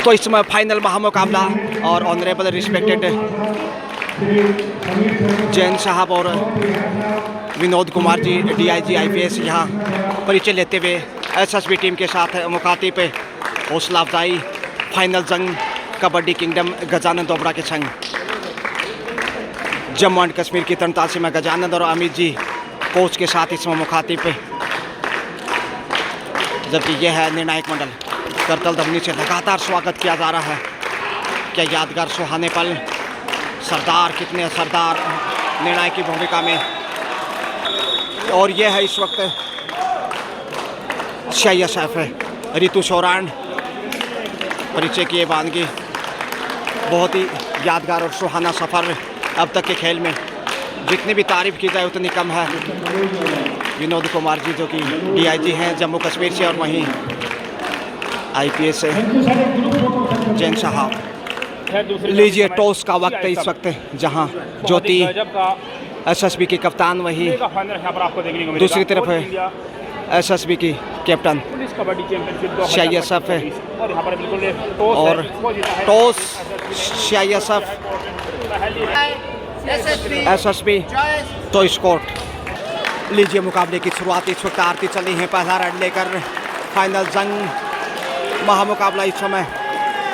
तो इस समय फाइनल महामुकाबला और ऑनरेबल रिस्पेक्टेड जैन साहब और विनोद कुमार जी DIG IPS यहाँ परिचय लेते हुए SSB टीम के साथ मुखातिब हौसला अफजाई फाइनल जंग कबड्डी किंगडम गजानंद दोबड़ा के संग जम्मू एंड कश्मीर की तनतासी में गजानंद और अमित जी कोच के साथ इसमें मुखातिब, जबकि यह है निर्णायक मंडल। करतल ध्वनि से लगातार स्वागत किया जा रहा है। क्या यादगार सुहाने पल, सरदार कितने सरदार निर्णायक की भूमिका में। और यह है इस वक्त CISF रितु शौरान परिचय की ये वानगी। बहुत ही यादगार और सुहाना सफ़र अब तक के खेल में, जितनी भी तारीफ की जाए उतनी कम है। विनोद कुमार जी जो कि DIG हैं जम्मू कश्मीर से, और वहीं IPS से जैन साहब। लीजिए टॉस का वक्त है इस वक्त, जहां ज्योति SSB की कप्तान, वही दूसरी तरफ है SSB की कैप्टन CISF है। और टॉस CISF SSB तो स्कोर। लीजिए मुकाबले की शुरुआत इस वक्त आरती चली है। पहला रन लेकर फाइनल जंग महामुकाबला इस समय।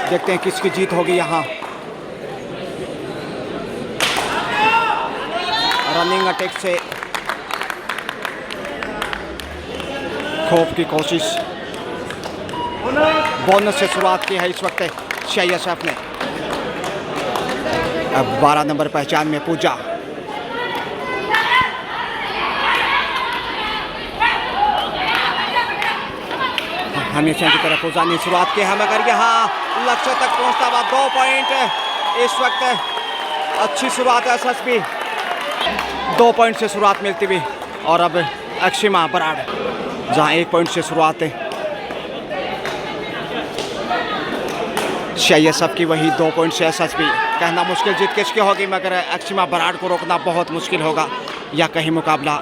देखते हैं किसकी जीत होगी यहाँ। रनिंग अटैक से खोप की कोशिश, बोनस से शुरुआत की है इस वक्त CISF ने। अब 12 नंबर पहचान में पूजा। हमेशा की तरह पूजा ने शुरुआत की है, मगर यहाँ लक्ष्य तक पहुँचता हुआ 2 पॉइंट इस वक्त। अच्छी शुरुआत है SSB, 2 पॉइंट से शुरुआत मिलती हुई। और अब अक्षिमा बराड़ जहाँ 1 पॉइंट से शुरुआत है CISF की, वही 2 पॉइंट से SSB। कहना मुश्किल जीत किसकी होगी, मगर अक्षिमा बराड़ को रोकना बहुत मुश्किल होगा। या कहीं मुकाबला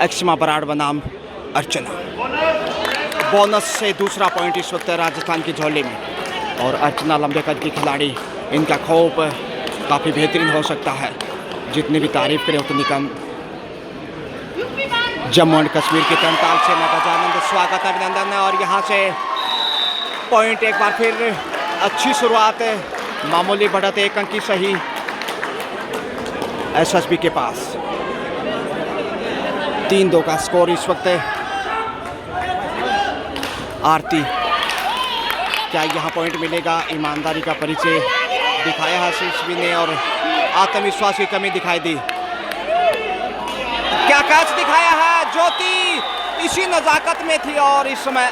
अक्षिमा बराड़ बनाम अर्चना। बोनस से दूसरा पॉइंट इस वक्त राजस्थान की झोली में। और अर्चना लंबे कद की खिलाड़ी, इनका खौफ काफ़ी बेहतरीन हो सकता है। जितनी भी तारीफ करें उतनी कम। जम्मू एंड कश्मीर की तनताल से मैं गजानंद स्वागत अभिनंदन है। और यहाँ से पॉइंट एक बार फिर अच्छी शुरुआत है। मामूली बढ़त 1 अंक की सही SSB के पास। 3-2 का स्कोर इस वक्त। आरती, क्या यहाँ पॉइंट मिलेगा? ईमानदारी का परिचय दिखाया है SSB ने और आत्मविश्वास की कमी दिखाई दी। क्या कैच दिखाया है? ज्योति इसी नज़ाकत में थी और इस समय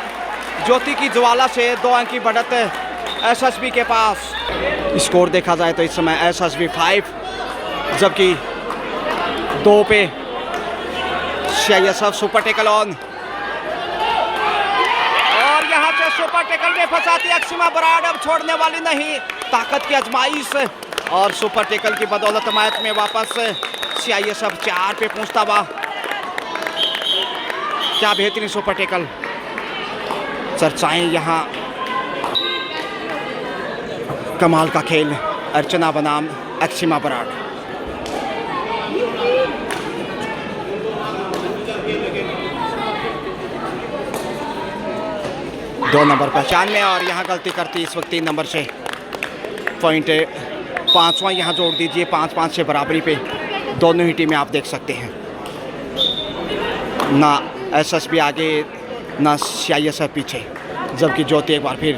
ज्योति की ज्वाला से 2 अंक की बढ़त SSB के पास। स्कोर देखा जाए तो इस समय SSB 5, जबकि 2 पे CISF। सुपर टेकल ऑन, और यहाँ से सुपर टेकल में फंसाती अक्षिमा बराड़। अब छोड़ने वाली नहीं, ताकत की आजमाइश। और सुपर टेकल की बदौलत मैच में वापस CISF 4 पे पहुँचता हुआ। क्या बेहतरीन सुपर टेकल। चर्चाएं यहाँ, कमाल का खेल अर्चना बनाम अक्षिमा बराड़। दो नंबर पहचान में, और यहाँ गलती करती इस वक्त 3 नंबर से। पॉइंट 5वां यहाँ जोड़ दीजिए। 5-5 से बराबरी पे दोनों ही टीमें आप देख सकते हैं। ना SSB आगे ना CISF पीछे, जबकि ज्योति एक बार फिर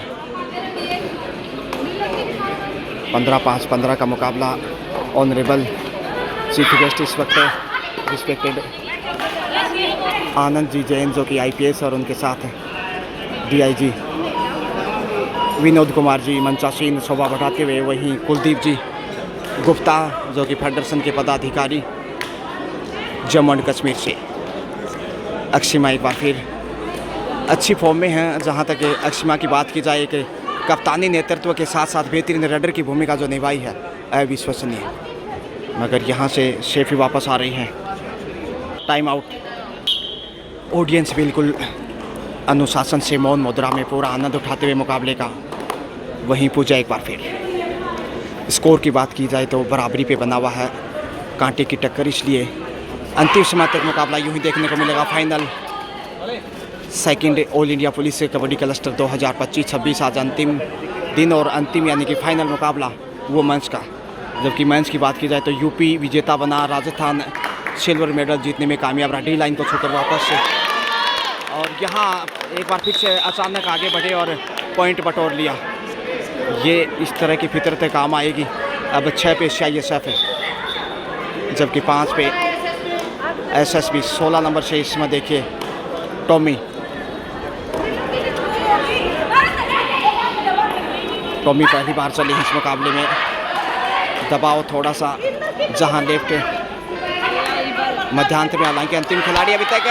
15-5-15 का मुकाबला। ऑनरेबल चीफ गेस्ट इस वक्त रिस्पेक्टेड आनंद जी जैन जो कि IPS, और उनके साथ DIG विनोद कुमार जी मंचासीन शोभा बढ़ाते हुए, वहीं कुलदीप जी गुप्ता जो कि फेडरेशन के पदाधिकारी जम्मू एंड कश्मीर से। अक्षिमा एक बार फिर अच्छी फॉर्म में हैं। जहां तक अक्षिमा की बात की जाए कि कप्तानी नेतृत्व के साथ साथ बेहतरीन रेडर की भूमिका जो निभाई है अविश्वसनीय। मगर यहाँ से शेफी वापस आ रही हैं। Time out. ऑडियंस बिल्कुल अनुशासन से मौन मुद्रा में पूरा आनंद उठाते हुए मुकाबले का वहीं पूजा एक बार फिर। स्कोर की बात की जाए तो बराबरी पे बना हुआ है, कांटे की टक्कर, इसलिए अंतिम समय तक मुकाबला यूं ही देखने को मिलेगा। Final second all India police kabaddi cluster 2025-26 आज अंतिम दिन और अंतिम यानी कि फाइनल मुकाबला वो मंच का। जबकि मंच की बात की जाए तो यूपी विजेता बना, राजस्थान सिल्वर मेडल जीतने में कामयाब रहा, डी लाइन को छूकर वापस से, और यहाँ एक बार फिर से अचानक आगे बढ़े और पॉइंट बटोर लिया। ये इस तरह की फितरत काम आएगी। अब 6 पे CISF है, जबकि 5 पे SSB। 16 नंबर से इसमें देखिए टॉमी पहली बार चली इस मुकाबले में। दबाव थोड़ा सा जहां लेफ्ट मध्यांतर में, हालांकि अंतिम खिलाड़ी अभी तक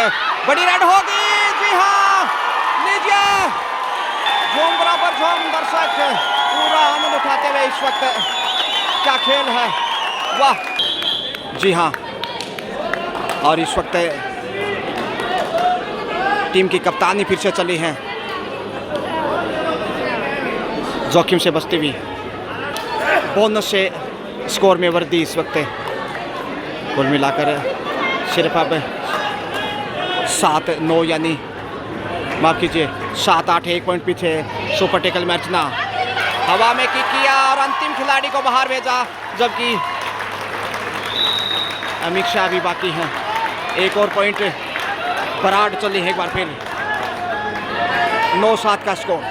बड़ी रन होगी। जी हाँ, लीजिए झूम बराबर झूम, दर्शक पूरा आनंद उठाते हुए इस वक्त। क्या खेल है, वाह। जी हाँ, और इस वक्त टीम की कप्तानी फिर से चली है, जोखिम से बचती हुई। बोनस से स्कोर में वृद्धि इस वक्त कुल मिलाकर सिर्फ अब 7-9 यानी माफ कीजिए 7-8 1 पॉइंट पीछे। सुपर टेकल में अर्चना हवा में किया और अंतिम खिलाड़ी को बाहर भेजा, जबकि अमित शाह भी बाकी हैं। एक और पॉइंट बराड चली है एक बार फिर। 9-7 का स्कोर।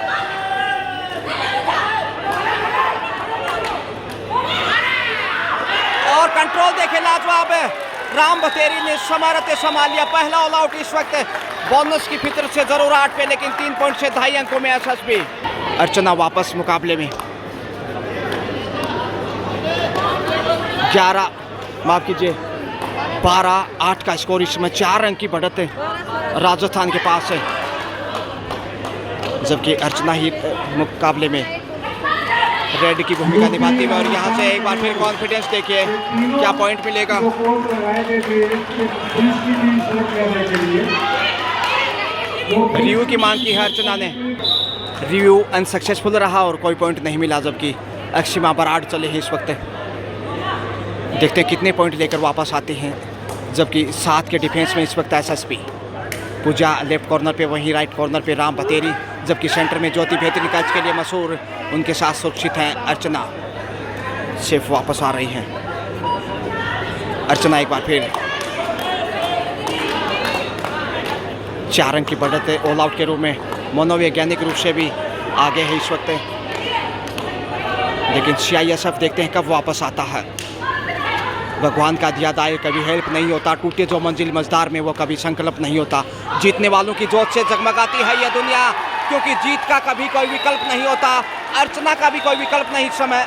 और कंट्रोल देखे लाजवाब, राम बतेरी ने समरते संभाल लिया। पहला ऑल आउट इस वक्त बोनस की फितर से जरूर 8 पे, लेकिन 3 पॉइंट से 2.5 अंकों में SSB। अर्चना वापस मुकाबले में। 12-8 का स्कोर, इसमें 4 अंक की बढ़त राजस्थान के पास है, जबकि अर्चना ही मुकाबले में रेड की भूमिका निभाती है। और यहाँ से एक बार फिर कॉन्फिडेंस देखिए, क्या पॉइंट मिलेगा। रिव्यू की मांग की है अर्चना ने, रिव्यू अनसक्सेसफुल रहा और कोई पॉइंट नहीं मिला, जबकि अक्षिमा बराड चले हैं इस वक्त। देखते हैं कितने पॉइंट लेकर वापस आते हैं। जबकि 7 के डिफेंस में इस वक्त SSB। पूजा लेफ्ट कॉर्नर पे, वहीं राइट कॉर्नर पे राम बतेरी, जबकि सेंटर में ज्योति बेहतरीन कैच के लिए मशहूर, उनके साथ सुरक्षित हैं अर्चना। सिर्फ वापस आ रही हैं अर्चना एक बार फिर। 4 अंक की बढ़त ऑल आउट के रूप में, मनोवैज्ञानिक रूप से भी आगे है इस वक्त। लेकिन CISF देखते हैं कब वापस आता है। भगवान का दिया दाए कभी हेल्प नहीं होता, टूटे जो मंजिल मजदार में वो कभी संकल्प नहीं होता। जीतने वालों की जोत से जगमगाती है यह दुनिया, क्योंकि जीत का कभी कोई विकल्प नहीं होता। अर्चना का भी कोई विकल्प नहीं इस समय।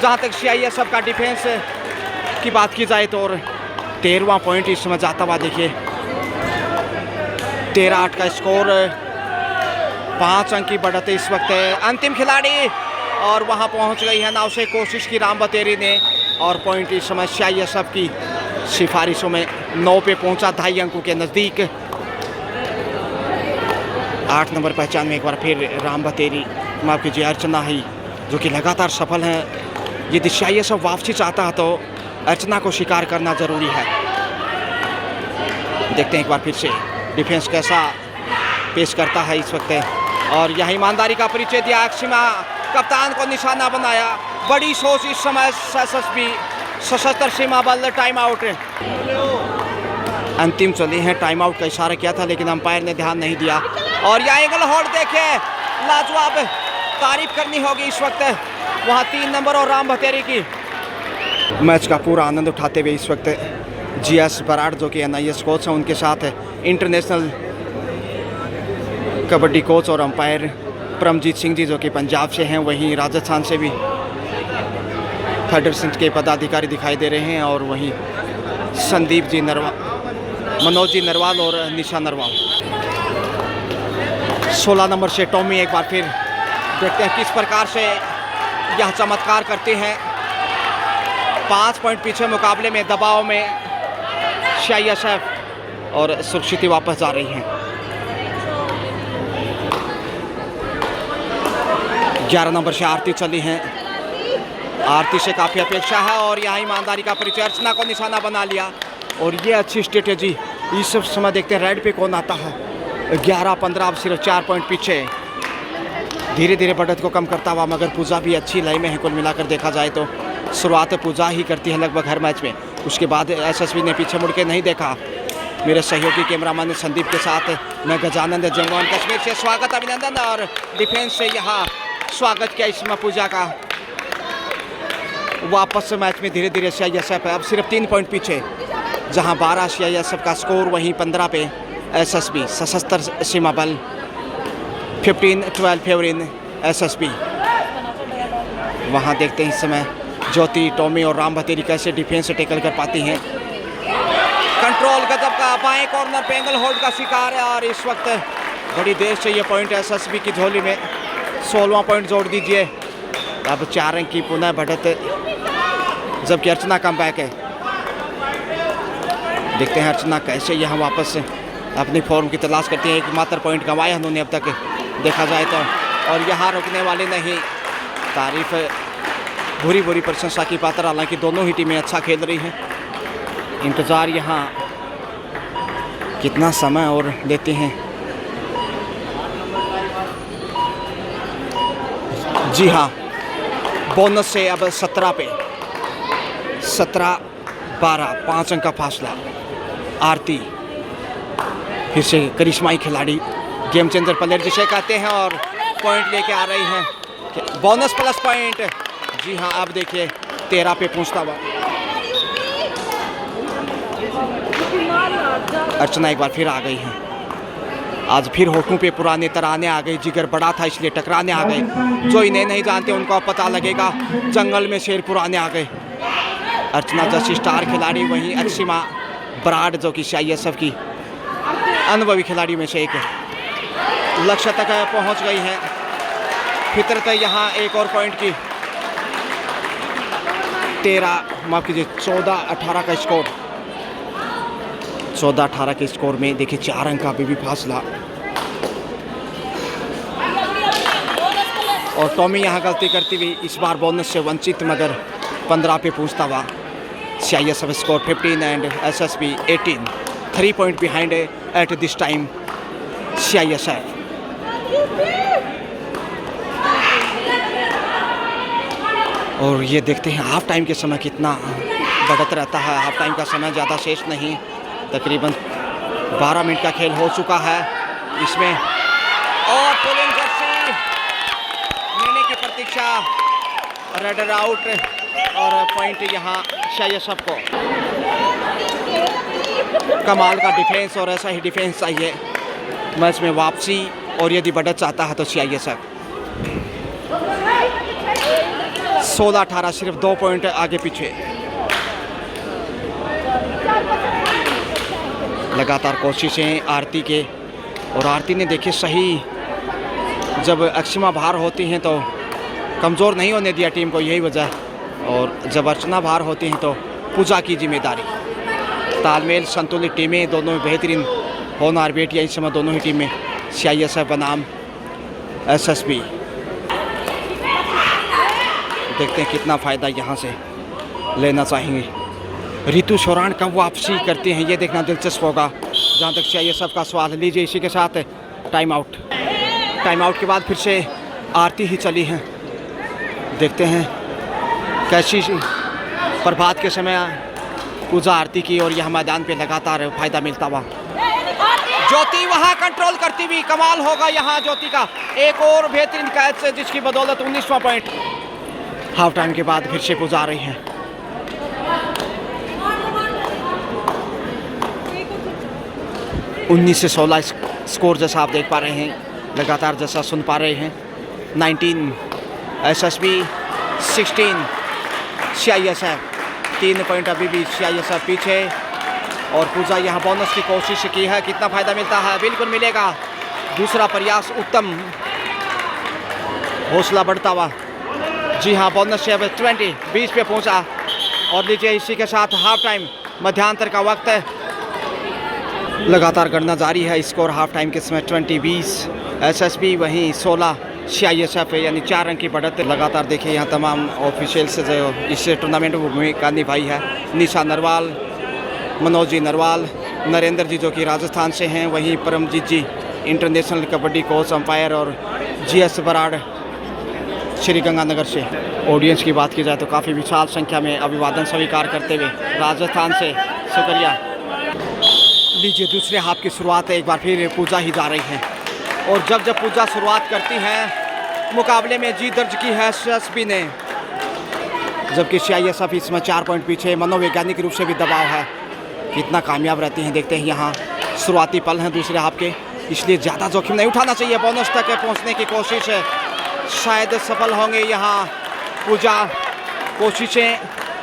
जहाँ तक CISF का डिफेंस की बात की जाए तो 13वां पॉइंट इस समय जाता हुआ देखिए। 13-8 का स्कोर, 5 अंक की बढ़त इस वक्त। अंतिम खिलाड़ी और वहाँ पहुँच गई है नाव से कोशिश की राम बतेरी ने, और पॉइंट इस समय CISF की सिफारिशों में 9 पे पहुंचा, 2.5 अंकों के नज़दीक। 8 नंबर पहचान में एक बार फिर राम बतेरी, माफ कीजिए अर्चना ही, जो कि लगातार सफल हैं। यदि CISF वापसी चाहता है तो अर्चना को शिकार करना ज़रूरी है। देखते हैं एक बार फिर से डिफेंस कैसा पेश करता है इस वक्त। और यहाँ ईमानदारी का परिचय दिया, अक्षिमा कप्तान को निशाना बनाया। बड़ी सोच इस समय SSB सशस्त्र सीमा बल। टाइम आउट अंतिम चली है, टाइम आउट का इशारा किया था लेकिन अंपायर ने ध्यान नहीं दिया। और यहाँ एंगल होल्ड देखिए, लाजवाब, तारीफ करनी होगी इस वक्त वहाँ 3 नंबर और राम बतेरी की। मैच का पूरा आनंद उठाते हुए इस वक्त GS बराड़ जो कि NIS कोच हैं, उनके साथ इंटरनेशनल कबड्डी कोच और अंपायर परमजीत सिंह जी जो कि पंजाब से हैं, वहीं राजस्थान से भी फेडरेशन के पदाधिकारी दिखाई दे रहे हैं। और वहीं संदीप जी मनोज जी नरवाल और निशा नरवाल। 16 नंबर से टॉमी एक बार फिर देखते हैं किस प्रकार से यह चमत्कार करते हैं। 5 पॉइंट पीछे मुकाबले में, दबाव में CISF और सुरक्षित वापस जा रही हैं। 11 नंबर से आरती चली हैं। आरती से काफ़ी अपेक्षा है और यहाँ ईमानदारी का परिचय, अर्चना को निशाना बना लिया और ये अच्छी स्ट्रेटेजी। इस समय देखते हैं रेड पे कौन आता है। 11-15 अब सिर्फ 4 पॉइंट पीछे, धीरे धीरे बढ़त को कम करता हुआ, मगर पूजा भी अच्छी लय में है। कुल मिलाकर देखा जाए तो शुरुआत पूजा ही करती है लगभग हर मैच में, उसके बाद एसएसबी ने पीछे मुड़ के नहीं देखा। मेरे सहयोगी कैमरामैन संदीप के साथ मैं गजानंद जंगवान कश्मीर से स्वागत अभिनंदन और डिफेंस से यहाँ स्वागत किया इसमें पूजा का। वापस मैच में धीरे धीरे सीआईएसएफ अब सिर्फ 3 पॉइंट पीछे, जहाँ 12 सीआईएसएफ का स्कोर, वहीं 15 पे एसएसबी सशस्त्र सीमा बल, 15-12 फेवर इन एसएसबी। वहाँ देखते हैं इस समय ज्योति, टॉमी और राम बतेरी कैसे डिफेंस से टेकल कर पाती हैं। कंट्रोल गजब का, बाएं कॉर्नर पे एंगल होल्ड का शिकार है और इस वक्त बड़ी देर से ये पॉइंट एसएसबी की झोली में। 16वां पॉइंट जोड़ दीजिए। अब 4 अंक की पुनः बढ़त, जबकि अर्चना कम बैक है। देखते हैं अर्चना कैसे यहाँ वापस अपनी फॉर्म की तलाश करती है। एकमात्र पॉइंट गंवाया उन्होंने अब तक देखा जाए तो, और यहाँ रुकने वाले नहीं। तारीफ बुरी बुरी प्रशंसा की पात्र, हालांकि दोनों ही टीमें अच्छा खेल रही हैं। इंतज़ार यहाँ कितना समय और लेते हैं। जी हाँ, बोनस से अब 17 पे 17-12, 5 अंक का फासला। आरती फिर से करिश्माई खिलाड़ी, गेम चेंजर प्लेयर जिसे कहते हैं, और पॉइंट लेके आ रही हैं। Bonus plus point. जी हाँ, अब देखिए 13 पे पहुंचता हुआ अर्चना एक बार फिर आ गई हैं। आज फिर होठों पे पुराने तराने आ गए। जिगर बड़ा था इसलिए टकराने आ गए। जो इन्हें नहीं जानते उनको अब पता लगेगा, जंगल में शेर पुराने आ गए। अर्चना जैसी स्टार खिलाड़ी, वहीं अक्षिमा बराड़ जो कि सीआईएसएफ की अनुभवी खिलाड़ी में से एक है, लक्ष्य तक पहुंच गई है। फितरत है यहाँ एक और पॉइंट की। 14-18 का स्कोर, 14-18 के स्कोर में देखिए 4 अंक का अभी भी फासला। और टॉमी यहाँ गलती करती हुई इस बार बोनस से वंचित, मगर 15 पे पहुँचता हुआ। CISF score 15 and SSB 18, 3 point behind at this time CISF. और ये देखते हैं हाफ टाइम के समय कितना बढ़त रहता है। हाफ टाइम का समय ज़्यादा शेष नहीं, तकरीबन 12 मिनट का खेल हो चुका है इसमें। और पोलिंग जर्सी मिलने की प्रतीक्षा, रेडर आउट और पॉइंट यहाँ सीआईएसएफ को। कमाल का डिफेंस, और ऐसा ही डिफेंस चाहिए मैच में वापसी, और यदि बढ़त चाहता है तो सीआईएसएफ। 16-18 सिर्फ 2 पॉइंट आगे पीछे। लगातार कोशिशें आरती के, और आरती ने देखिए सही, जब अक्षिमा बाहर होती हैं तो कमज़ोर नहीं होने दिया टीम को, यही वजह। और जब अर्चना बाहर होती हैं तो पूजा की जिम्मेदारी। तालमेल संतुलित टीमें, दोनों में बेहतरीन होनहार बेटियाँ इस समय दोनों ही टीमें सीआईएसएफ बनाम एसएसबी। देखते हैं कितना फ़ायदा यहाँ से लेना चाहेंगे। रितु शोरान कब वापसी करते हैं ये देखना दिलचस्प होगा, जहाँ तक सीआईएसएफ का सवाल। लीजिए इसी के साथ टाइम आउट। टाइम आउट के बाद फिर से आरती ही चली हैं। देखते हैं कैसी प्रभात के समय पूजा आरती की, और यह मैदान पे लगातार फ़ायदा मिलता हुआ। ज्योति वहाँ कंट्रोल करती हुई, कमाल होगा यहाँ ज्योति का। एक और बेहतरीन कैच जिसकी बदौलत 19वां पॉइंट। हाफ टाइम के बाद फिर से पूजा आ रही हैं। उन्नीस से 16 स्कोर जैसा आप देख पा रहे हैं, लगातार जैसा सुन पा रहे हैं। 19 एसएसबी, 16 सीआईएसएफ। 3 पॉइंट अभी भी सीआईएसएफ पीछे, और पूजा यहाँ बोनस की कोशिश की है। कितना फ़ायदा मिलता है? बिल्कुल मिलेगा। दूसरा प्रयास उत्तम, हौसला बढ़ता हुआ। जी हाँ, बोनस से अब 20 पे पहुँचा। और लीजिए इसी के साथ हाफ टाइम, मध्यांतर का वक्त है। लगातार गणना जारी है। स्कोर हाफ टाइम के समय 20-20 एसएसबी, वहीं 16 CISF यानी 4 अंक की बढ़त लगातार देखिए यहाँ तमाम ऑफिशियल्स जो इस टूर्नामेंट में भूमिका निभाई है। निशा नरवाल, मनोज जी नरवाल, नरेंद्र जी जो कि राजस्थान से हैं, वहीं परमजीत जी इंटरनेशनल कबड्डी कोच अंपायर, और GS बराड़ श्री गंगानगर से। ऑडियंस की बात की जाए तो काफ़ी विशाल संख्या में अभिवादन स्वीकार करते हुए राजस्थान से शुक्रिया। लीजिए दूसरे हाफ की शुरुआत है। एक बार फिर पूजा ही जा रही है, और जब पूजा शुरुआत करती है मुकाबले में जीत दर्ज की है SSB ने, जबकि CISF इसमें 4 पॉइंट पीछे। मनोवैज्ञानिक रूप से भी दबाव है, कितना कामयाब रहती हैं देखते हैं। यहाँ शुरुआती पल हैं दूसरे हाफ के, इसलिए ज़्यादा जोखिम नहीं उठाना चाहिए। बोनस तक पहुँचने की कोशिश है, शायद सफल होंगे यहाँ पूजा। कोशिशें,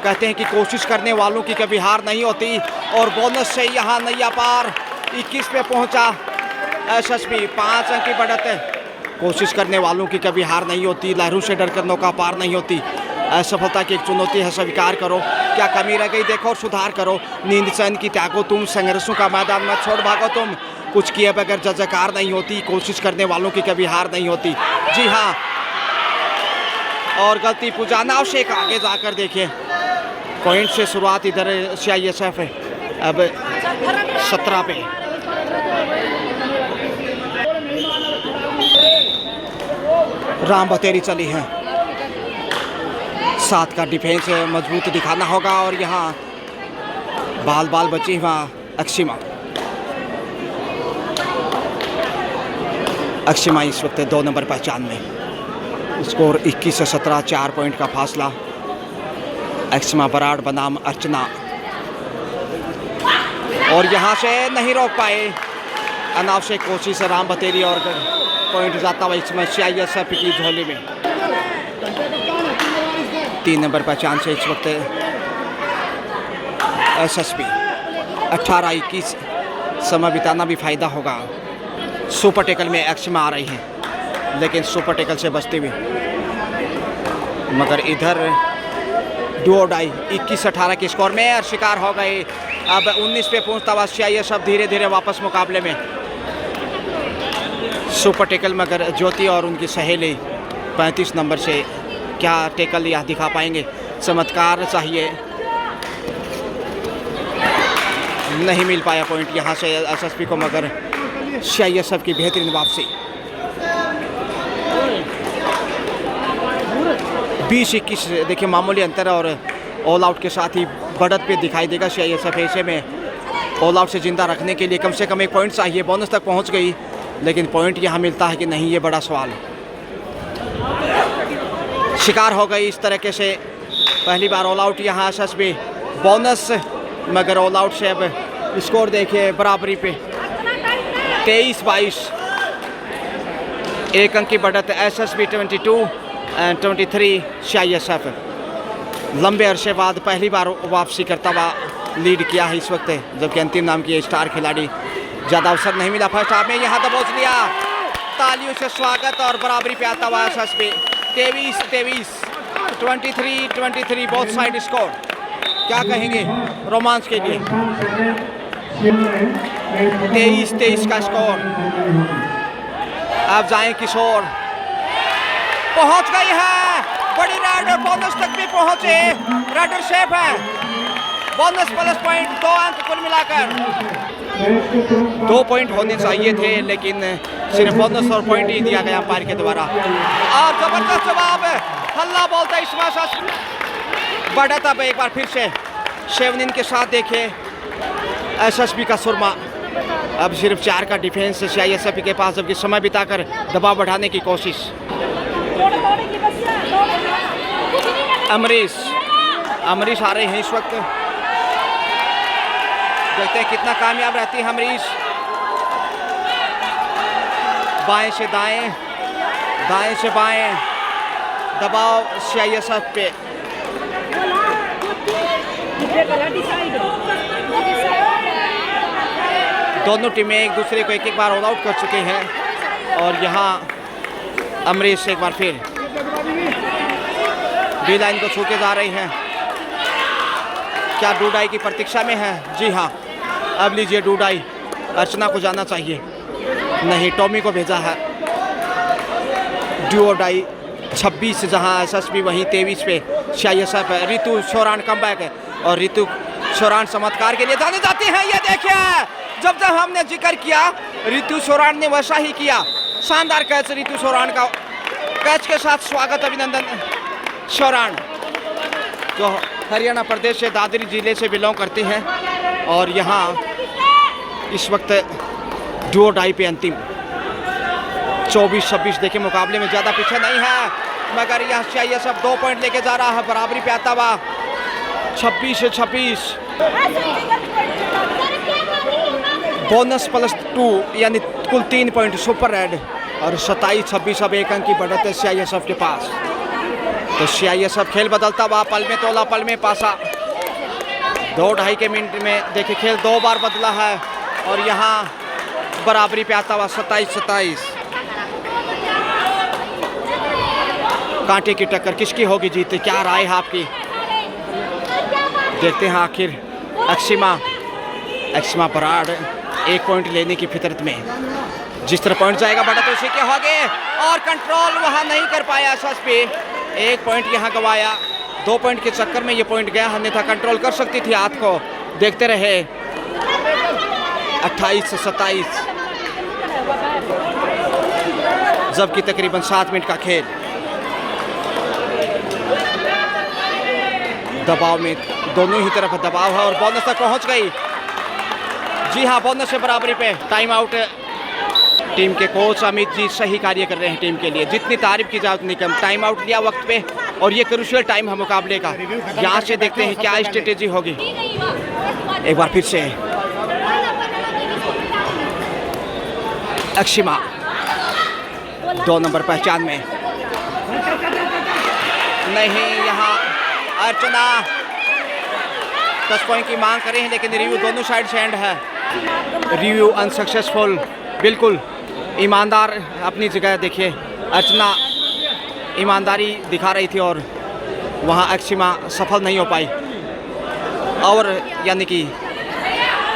कहते हैं कि कोशिश करने वालों की कभी हार नहीं होती, और बोनस से यहाँ नैया पार 21 पे पहुँचा SSB। 5 अंक की बढ़त। कोशिश करने वालों की कभी हार नहीं होती, लहरूं से डरकर नौका पार नहीं होती। असफलता की एक चुनौती है, स्वीकार करो। क्या कमी रह गई देखो और सुधार करो। नींद चैन की त्यागो तुम, संघर्षों का मैदान में छोड़ भागो तुम। कुछ किए बगैर जजकार नहीं होती, कोशिश करने वालों की कभी हार नहीं होती। जी हाँ, और गलती पूजा नावशेख आगे जाकर देखिए पॉइंट से शुरुआत इधर CISF है। अब 17 पे राम बतेरी चली है। 7 का डिफेंस मजबूत दिखाना होगा, और यहाँ बाल बची वहाँ अक्षिमा इस वक्त 2 नंबर पहचान में। स्कोर 21 से 17, 4 पॉइंट का फासला। अक्षिमा बराड़ बनाम अर्चना, और यहाँ से नहीं रोक पाए। अनावश्यक कोशिश राम बतेरी, और पॉइंट जाता हुआ इसमें CISF की झोली में। 3 नंबर पहचान से इस वक्त SSB। 18-21 समय बिताना भी फायदा होगा। सुपर टेकल में अक्षिमा आ रही है, लेकिन सुपर टेकल से बचती हुई, मगर इधर डू और डाई 21-18 के स्कोर में और शिकार हो गए। अब 19 पे पहुंचता हुआ CISF धीरे धीरे वापस मुकाबले में। सुपर टेकल मगर ज्योति और उनकी सहेली 35 नंबर से क्या टेकल यह दिखा पाएंगे। चमत्कार चाहिए, नहीं मिल पाया पॉइंट यहाँ से SSB को, मगर CISF की बेहतरीन वापसी। 20-21 देखिए मामूली अंतर, और ऑल आउट के साथ ही बढ़त पे दिखाई देगा CISF। ऐसे में ऑल आउट से जिंदा रखने के लिए कम से कम 1 पॉइंट चाहिए। बोनस तक पहुंच गई, लेकिन पॉइंट यहाँ मिलता है कि नहीं, ये बड़ा सवाल है। शिकार हो गई इस तरीके से पहली बार ऑल आउट यहाँ SSB। बोनस मगर ऑल आउट से अब स्कोर देखिए बराबरी पे 23-22। 1 अंक की बढ़त SSB 22 और 23 CISF। लंबे अरसे बाद पहली बार वापसी करता हुआ लीड किया है इस वक्त, जबकि अंतिम नाम की स्टार खिलाड़ी ज़्यादा अवसर नहीं मिला फर्स्ट हाफ में। यहाँ दबोच लिया, तालियों से स्वागत, और बराबरी पे आता हुआ SSB 23-23, 23-23 बोथ साइड स्कोर। क्या कहेंगे रोमांच के लिए? 23-23 का स्कोर। अब जाएं किशोर, पहुंच गई है बड़ी राइडर, बोनस तक भी पहुंचे। राइडर सेफ है, बोनस प्लस पॉइंट 2 अंक कुल मिलाकर। 2 पॉइंट होने चाहिए थे, लेकिन सिर्फ बोनस और पॉइंट ही दिया गया अंपायर के द्वारा। और जबरदस्त जवाब, हल्ला बोलता इसमें बढ़त। अब एक बार फिर से शेवनिन के साथ देखिए SSB का सुरमा। अब सिर्फ 4 का डिफेंस CISF के पास, जबकि समय बिताकर दबाव बढ़ाने की कोशिश। अमरीश आ रहे हैं इस वक्त, देखते हैं कितना कामयाब रहती है अमरीश। बाएं से दाएं, दाएं से बाएं, दबाव CISF पे। दोनों टीमें एक दूसरे को एक बार ऑल आउट कर चुके हैं, और यहाँ अमरीश एक बार फिर बी लाइन को छू के जा रही हैं। क्या डूडाई की प्रतीक्षा में है? जी हाँ, अब लीजिए डूडाई। अर्चना को जाना चाहिए, नहीं टॉमी को भेजा है। डू डाई 26 जहां एसएसबी वहीं 23 पे सीआईएसएफ है। रितु शोरान कमबैक है और रितु शोरान चमत्कार के लिए जाने जाती हैं। ये देखिए जब हमने जिक्र किया रितु शोरान ने वैसा ही किया। शानदार कैच रितु शोरान का, कैच के साथ स्वागत अभिनंदन शोरान जो हरियाणा प्रदेश से दादरी जिले से बिलोंग करती हैं और यहाँ इस वक्त डू डाई पे अंतिम 24-26 देखिए मुकाबले में ज़्यादा पीछे नहीं है मगर यह सीआईएसएफ 2 पॉइंट लेके जा रहा है बराबरी पे आता हुआ 26-26। बोनस +2 यानी कुल 3 पॉइंट सुपर रेड और 27-26 अब 1 अंक की बढ़त है सीआईएसएफ के पास। तो सीआईएसएफ खेल बदलता हुआ पल में तोला पल में पासा 2-2.5 के मिनट में देखिए खेल 2 बार बदला है और यहाँ बराबरी पे आता हुआ 27-27। कांटे की टक्कर किसकी होगी जीत, क्या राय है आपकी? देखते हैं आखिर एक्सिमा बराड़ 1 पॉइंट लेने की फितरत में जिस तरह पॉइंट जाएगा बड़ा तो उसी के होगे और कंट्रोल वहां नहीं कर पाया एसएसपी। 1 पॉइंट यहां गवाया, 2 पॉइंट के चक्कर में ये पॉइंट गया, अन्यथा कंट्रोल कर सकती थी हाथ को। देखते रहे 28-27 जबकि तकरीबन 7 मिनट का खेल। दबाव में दोनों ही तरफ दबाव है और बोनस तक पहुंच गई। जी हाँ, बोनस से बराबरी पे। टाइम आउट टीम के कोच अमित जी सही कार्य कर रहे हैं टीम के लिए, जितनी तारीफ की जाए उतनी कम। टाइम आउट लिया वक्त पे और ये क्रूशियल टाइम है मुकाबले का। यहाँ से देखते हैं क्या स्ट्रेटेजी होगी। एक बार फिर से एक्सिमा 2 नंबर पहचान में नहीं, यहाँ अर्चना 10 पॉइंट की मांग कर रही है लेकिन रिव्यू दोनों साइड से एंड है। रिव्यू अनसक्सेसफुल, बिल्कुल ईमानदार अपनी जगह। देखिए अर्चना ईमानदारी दिखा रही थी और वहाँ एक्सिमा सफल नहीं हो पाई और यानी कि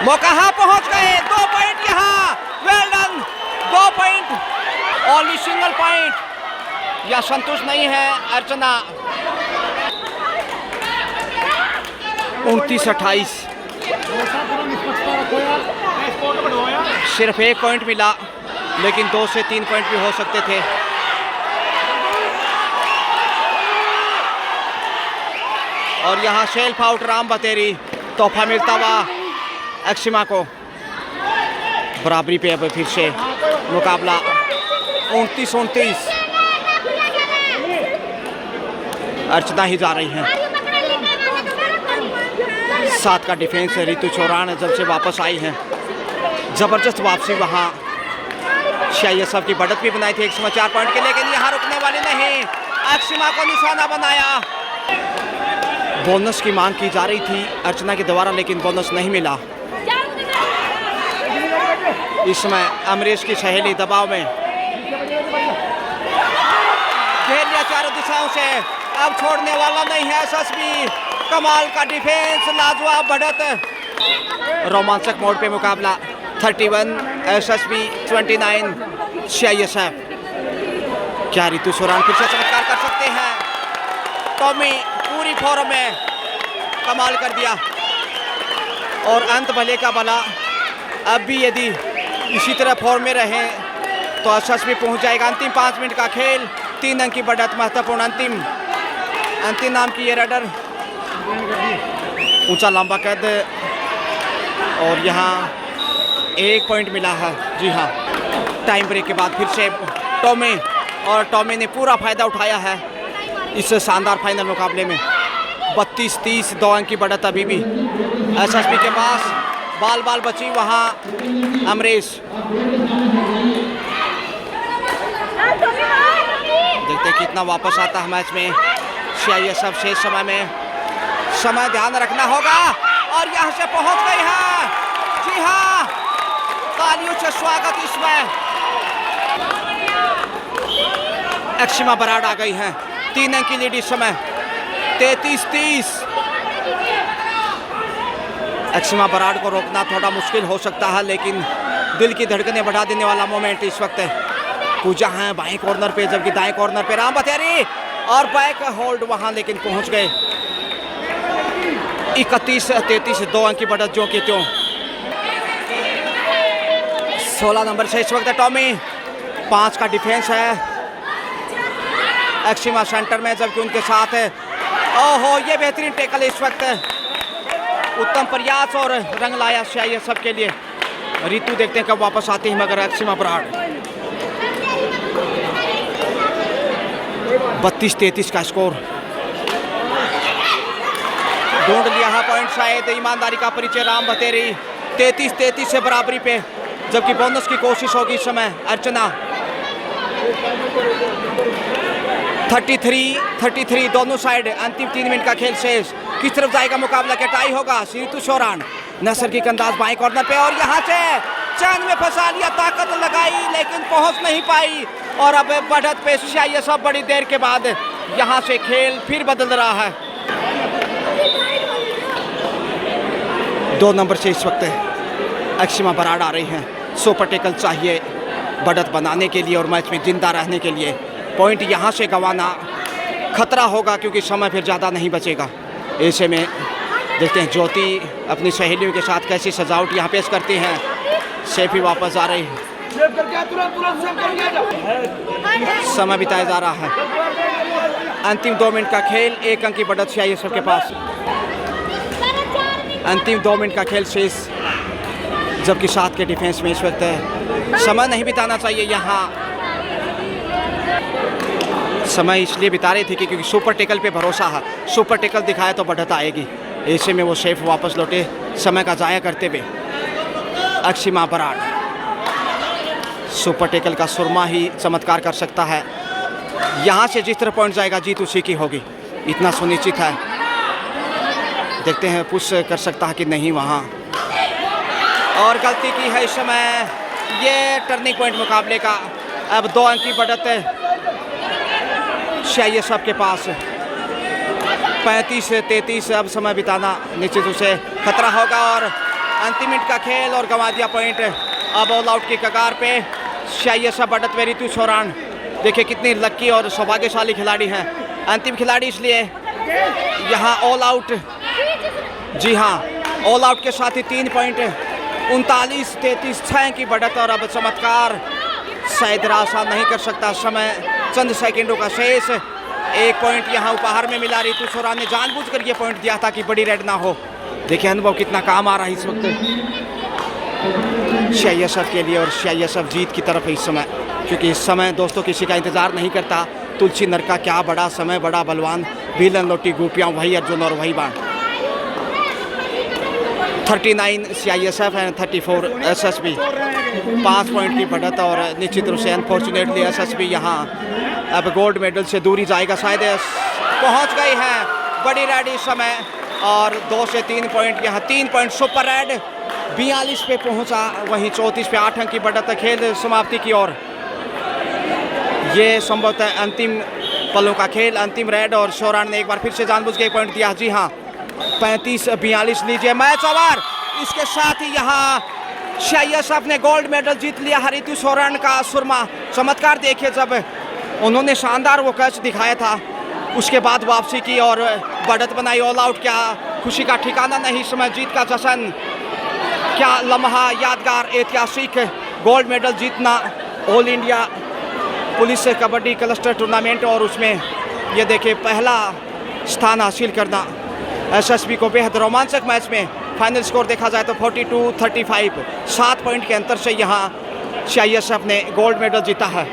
मौका पहुँच गए। 2 पॉइंट यहाँ, well done. 2 point, only single point. या संतुष्ट नहीं है अर्चना। 29-28 सिर्फ 1 पॉइंट मिला लेकिन 2 से 3 पॉइंट भी हो सकते थे। और यहाँ सेल्फ आउट राम बतेरी, तोहफा मिलता हुआ एक्सिमा को। बराबरी पे अब फिर से मुकाबला 29-29। अर्चना ही जा रही हैं। 7 का डिफेंस है रितु शोरान जब से वापस आई हैं। ज़बरदस्त वापसी, वहाँ सीआईएसएफ की बढ़त भी बनाई थी 104 पॉइंट के, लेकिन यहाँ रुकने वाली नहीं। एक्सिमा को निशाना बनाया। बोनस की मांग की जा रही थी अर्चना के द्वारा लेकिन बोनस नहीं मिला। इस समय अमरीश की सहेली दबाव में घेर लिया चारों दिशाओं से, अब छोड़ने वाला नहीं है एसएसबी। कमाल का डिफेंस, लाजवाब बढ़त। रोमांचक मोड पे मुकाबला 31 एसएसबी 29 सीआईएसएफ। क्या रितु शोरान फिर से चमत्कार कर सकते हैं? टॉमी पूरी फॉर्म में कमाल कर दिया और अंत भले का भला। अब भी यदि इसी तरह फॉर्म में रहे तो एसएसबी पहुंच जाएगा। अंतिम 5 मिनट का खेल, 3 अंक की बढ़त। महत्वपूर्ण अंतिम नाम की ये रेडर, ऊंचा लंबा कद और यहाँ 1 पॉइंट मिला है। जी हाँ, टाइम ब्रेक के बाद फिर से टॉमी ने पूरा फायदा उठाया है इस शानदार फाइनल मुकाबले में। 32-30 2 अंक की बढ़त अभी भी एसएसबी के पास। बाल बची वहाँ अमरीश। देखते कितना वापस आता है मैच में सीआईएसएफ। शेष समय में समय ध्यान रखना होगा और यहाँ से पहुँच गई है। जी हाँ, तालियों से स्वागत। इसमें एक्सिमा बराड़ आ गई हैं। 3 अंक की लीड इस समय 33-30। एक्सिमा बराड़ को रोकना थोड़ा मुश्किल हो सकता है लेकिन दिल की धड़कनें बढ़ा देने वाला मोमेंट इस वक्त पूजा है बाएं कॉर्नर पे, जबकि दाएं कॉर्नर पे राम बतेरी और बैक होल्ड वहां, लेकिन पहुंच गए 31-33, 2 अंक की बढ़त जो कि त्यों। 16 नंबर से इस वक्त टॉमी, 5 का डिफेंस है एक्सिमा सेंटर में, जबकि उनके साथ है ओहो ये बेहतरीन टेकल इस वक्त, उत्तम प्रयास और रंग लाया चाहिए सबके लिए। रितु देखते हैं कब वापस आते हैं, मगर एक्सिमा बराड़ 32-33 का स्कोर ढूंढ लिया है पॉइंट, शायद ईमानदारी का परिचय राम बतेरी 33-33 से बराबरी पे, जबकि बोनस की कोशिश होगी इस समय अर्चना। 33-33 दोनों साइड, अंतिम 3 मिनट का खेल शेष, किस तरफ जाएगा मुकाबला, क्या टाई होगा। रितु शौरान नैसर्गिक अंदाज बाएं कॉर्नर पे और यहाँ से चैन में फंसा लिया, ताकत लगाई लेकिन पहुंच नहीं पाई, और अब बढ़त पे ये सब बड़ी देर के बाद यहाँ से खेल फिर बदल रहा है। 2 नंबर से इस वक्त एक्सिमा बराड़ आ रही हैं, सुपर टेकल चाहिए बढ़त बनाने के लिए और मैच में जिंदा रहने के लिए। पॉइंट यहाँ से गंवाना खतरा होगा क्योंकि समय फिर ज़्यादा नहीं बचेगा। ऐसे में देखते हैं ज्योति अपनी सहेलियों के साथ कैसी सजावट यहाँ पेश करती हैं। सेफी वापस आ रही है, समय बिताया जा रहा है। अंतिम 2 मिनट का खेल, 1 अंक की बढ़त चाहिए सबके पास। अंतिम 2 मिनट का खेल शेष, जबकि 7 के डिफेंस में इस वक्त समय नहीं बिताना चाहिए। यहाँ समय इसलिए बिता रहे थे कि क्योंकि सुपर टेकल पे भरोसा है, सुपर टेकल दिखाया तो बढ़त आएगी। ऐसे में वो सेफ वापस लौटे समय का जाया करते हुए। एक्सिमा बराड़ सुपर टेकल का सुरमा ही चमत्कार कर सकता है। यहाँ से जिस तरह पॉइंट जाएगा जीत उसी की होगी, इतना सुनिश्चित है। देखते हैं पुश कर सकता है कि नहीं वहाँ, और गलती की है इस समय। ये टर्निंग पॉइंट मुकाबले का, अब 2 अंक की बढ़त चाहिए सबके पास। 35-33 अब समय बिताना निश्चित रूप से खतरा होगा, और अंतिम मिनट का खेल और गंवा दिया पॉइंट। अब ऑल आउट की कगार पे चाहिए सब बढ़त में रितु शौरान। देखिए कितनी लक्की और सौभाग्यशाली खिलाड़ी हैं, अंतिम खिलाड़ी, इसलिए यहाँ ऑल आउट। जी हाँ, ऑल आउट के साथ ही 3 पॉइंट, 39-33, 6 की बढ़त, और अब चमत्कार शायद आसान नहीं कर सकता। समय चंद सेकंडों का शेष, 1 पॉइंट यहाँ उपहार में मिला। रितु शौरान ने जानबूझकर ये पॉइंट दिया था कि बड़ी रेड ना हो। देखिए अनुभव कितना काम आ रहा है इस वक्त CISF के लिए, और CISF जीत की तरफ है इस समय, क्योंकि इस समय दोस्तों किसी का इंतजार नहीं करता। तुलसी नर का क्या बड़ा समय, बड़ा बलवान, भीलन लोटी गोपियाँ, वही अर्जुन और वही बाण। 39 CISF एंड 34 SSB, 5 पॉइंट की बढ़त, और निश्चित रूप से अनफॉर्चुनेटली SSB यहाँ अब गोल्ड मेडल से दूरी जाएगा, शायद पहुँच गई है बड़ी रेड इस समय, और 2 से 3 पॉइंट यहाँ, 3 पॉइंट सुपर रेड 42 पे पहुँचा, वहीं 34 पे 8 अंक की बढ़त, खेल समाप्ति की ओर। ये संभवतः अंतिम पलों का खेल, अंतिम रेड, और शौरान ने एक बार फिर से जानबूझ के पॉइंट दिया। जी हाँ, 35-42 लीजिए, मैच ओवर। इसके साथ ही यहाँ CISF ने गोल्ड मेडल जीत लिया। रितु शौरान का सुरमा चमत्कार देखिए, जब उन्होंने शानदार वो कैच दिखाया था, उसके बाद वापसी की और बढ़त बनाई, ऑल आउट। क्या खुशी का ठिकाना नहीं, समय जीत का जश्न, क्या लम्हा यादगार, ऐतिहासिक गोल्ड मेडल जीतना all India police kabaddi cluster tournament, और उसमें ये देखिए पहला स्थान हासिल करना। SSB को बेहद रोमांचक मैच में फाइनल स्कोर देखा जाए तो 42-35, 7 पॉइंट के अंतर से यहाँ CISF ने गोल्ड मेडल जीता है।